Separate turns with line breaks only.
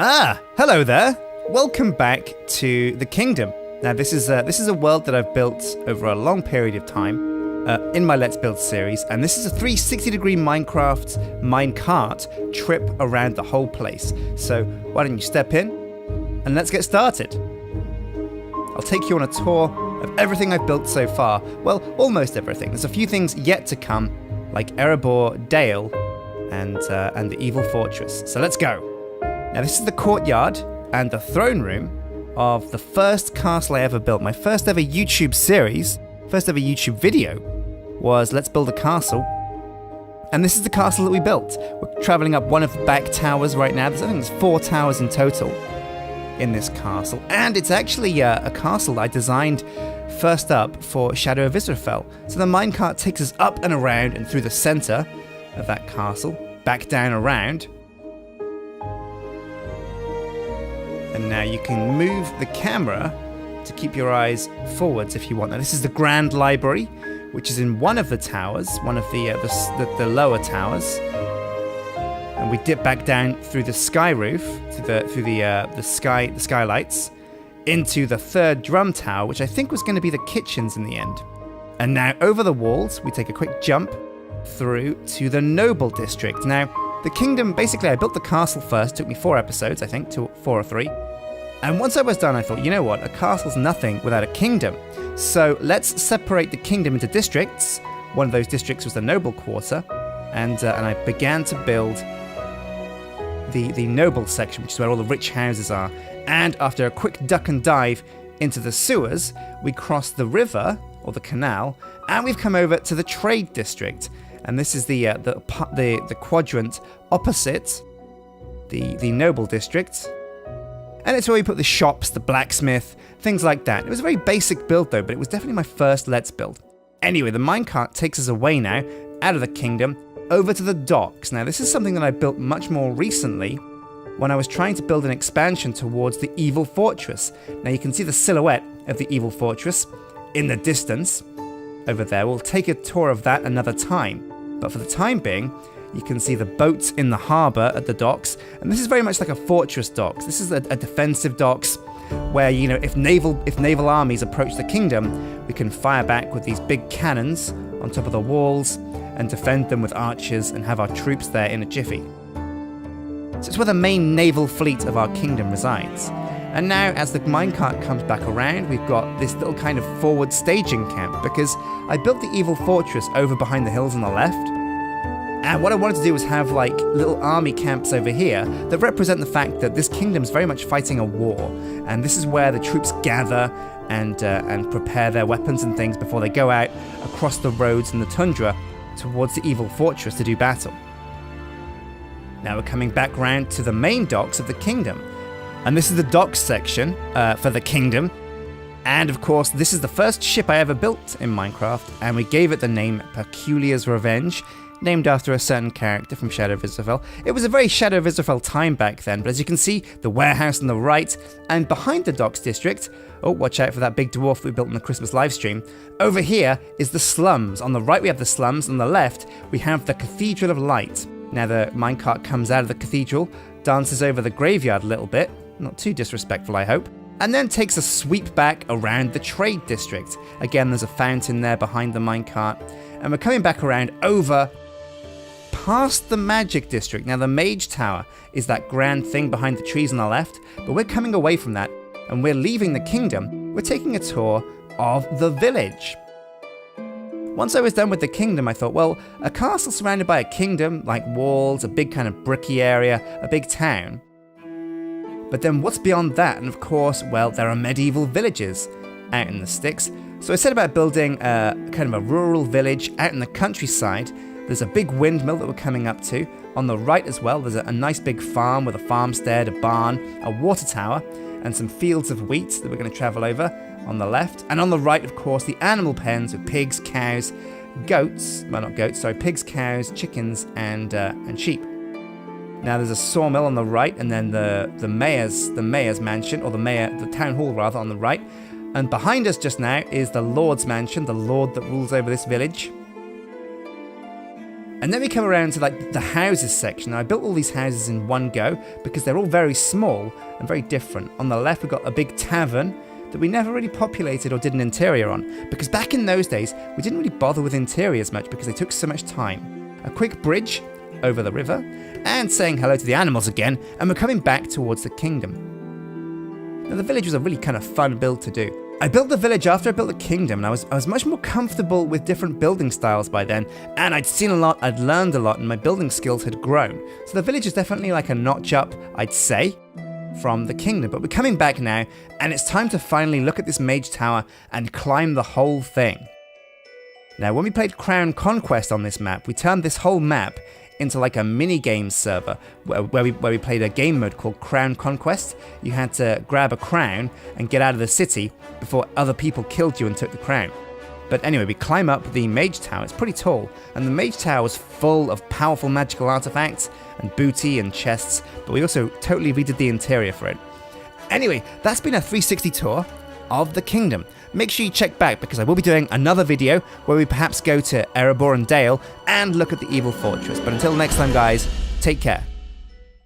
Hello there. Welcome back to the Kingdom. Now, this is a world that I've built over a long period of time in my Let's Build series, and this is a 360-degree Minecraft minecart trip around the whole place. So why don't you step in and let's get started. I'll take you on a tour of everything I've built so far. Well, almost everything. There's a few things yet to come, like Erebor Dale and the Evil Fortress. So let's go. Now, this is the courtyard and the throne room of the first castle I ever built. My first ever YouTube series, first ever YouTube video was Let's Build a Castle. And this is the castle that we built. We're traveling up one of the back towers right now. I think there's 4 towers in total in this castle. And it's actually a castle I designed first up for Shadow of Israfel. So the minecart takes us up and around and through the center of that castle, back down around. And now you can move the camera to keep your eyes forwards if you want. Now, this is the Grand Library, which is in one of the towers, one of the lower towers. And we dip back down through the sky roof, through the skylights, into the third drum tower, which I think was going to be the kitchens in the end. And now over the walls, we take a quick jump through to the Noble District. Now, the Kingdom, basically, I built the castle first. It took me 4 episodes, I think, 4 or 3. And once I was done, I thought, you know what? A castle's nothing without a kingdom. So let's separate the kingdom into districts. One of those districts was the Noble Quarter. And I began to build the Noble section, which is where all the rich houses are. And after a quick duck and dive into the sewers, we crossed the river, or the canal, and we've come over to the Trade District. And this is the quadrant opposite the Noble District. And it's where we put the shops, the blacksmith, things like that. It was a very basic build though, but it was definitely my first Let's Build. Anyway, the minecart takes us away now, out of the kingdom, over to the docks. Now, this is something that I built much more recently when I was trying to build an expansion towards the Evil Fortress. Now, you can see the silhouette of the Evil Fortress in the distance over there. We'll take a tour of that another time. But for the time being, you can see the boats in the harbour at the docks. And this is very much like a fortress docks. This is a defensive docks where, you know, if naval armies approach the kingdom, we can fire back with these big cannons on top of the walls and defend them with archers and have our troops there in a jiffy. So it's where the main naval fleet of our kingdom resides. And now, as the minecart comes back around, we've got this little kind of forward staging camp, because I built the Evil Fortress over behind the hills on the left. And what I wanted to do was have like little army camps over here that represent the fact that this kingdom's very much fighting a war. And this is where the troops gather and prepare their weapons and things before they go out across the roads and the tundra towards the Evil Fortress to do battle. Now we're coming back round to the main docks of the kingdom. And this is the docks section for the kingdom. And of course, this is the first ship I ever built in Minecraft, and we gave it the name Peculiar's Revenge, named after a certain character from Shadow of Israfel. It was a very Shadow of Israfel time back then, but as you can see, the warehouse on the right, and behind the docks district, oh, watch out for that big dwarf that we built in the Christmas livestream, over here is the slums. On the right we have the slums, on the left we have the Cathedral of Light. Now the minecart comes out of the cathedral, dances over the graveyard a little bit, not too disrespectful I hope, and then takes a sweep back around the Trade District. Again, there's a fountain there behind the minecart, and we're coming back around over past the Magic District. Now the Mage Tower is that grand thing behind the trees on the left, but we're coming away from that, and we're leaving the kingdom. We're taking a tour of the village. Once I was done with the kingdom, I thought, well, a castle surrounded by a kingdom, like walls, a big kind of bricky area, a big town. But then what's beyond that? And of course, well, there are medieval villages out in the sticks. So I set about building kind of a rural village out in the countryside. There's a big windmill that we're coming up to. On the right as well, there's a nice big farm with a farmstead, a barn, a water tower, and some fields of wheat that we're going to travel over on the left. And on the right, of course, the animal pens with pigs, cows, goats, well, not goats, sorry, pigs, cows, chickens, and sheep. Now there's a sawmill on the right, and then the mayor's mansion, or the town hall rather, on the right. And behind us just now is the Lord's mansion, the Lord that rules over this village. And then we come around to like the houses section. I built all these houses in one go because they're all very small and very different. On the left, we've got a big tavern that we never really populated or did an interior on, because back in those days, we didn't really bother with interiors much because they took so much time. A quick bridge over the river, and saying hello to the animals again, and we're coming back towards the kingdom. Now the village was a really kind of fun build to do. I built the village after I built the kingdom, and I was much more comfortable with different building styles by then, and I'd seen a lot, I'd learned a lot, and my building skills had grown. So the village is definitely like a notch up, I'd say, from the kingdom. But we're coming back now, and it's time to finally look at this mage tower and climb the whole thing. Now, when we played Crown Conquest on this map, we turned this whole map into like a mini-game server where we played a game mode called Crown Conquest. You had to grab a crown and get out of the city before other people killed you and took the crown. But anyway, we climb up the mage tower. It's pretty tall, and the mage tower was full of powerful magical artifacts and booty and chests, but we also totally redid the interior for it. Anyway, that's been a 360 tour of the kingdom. Make sure you check back, because I will be doing another video where we perhaps go to Erebor and Dale and look at the evil fortress. But until next time, guys, take care.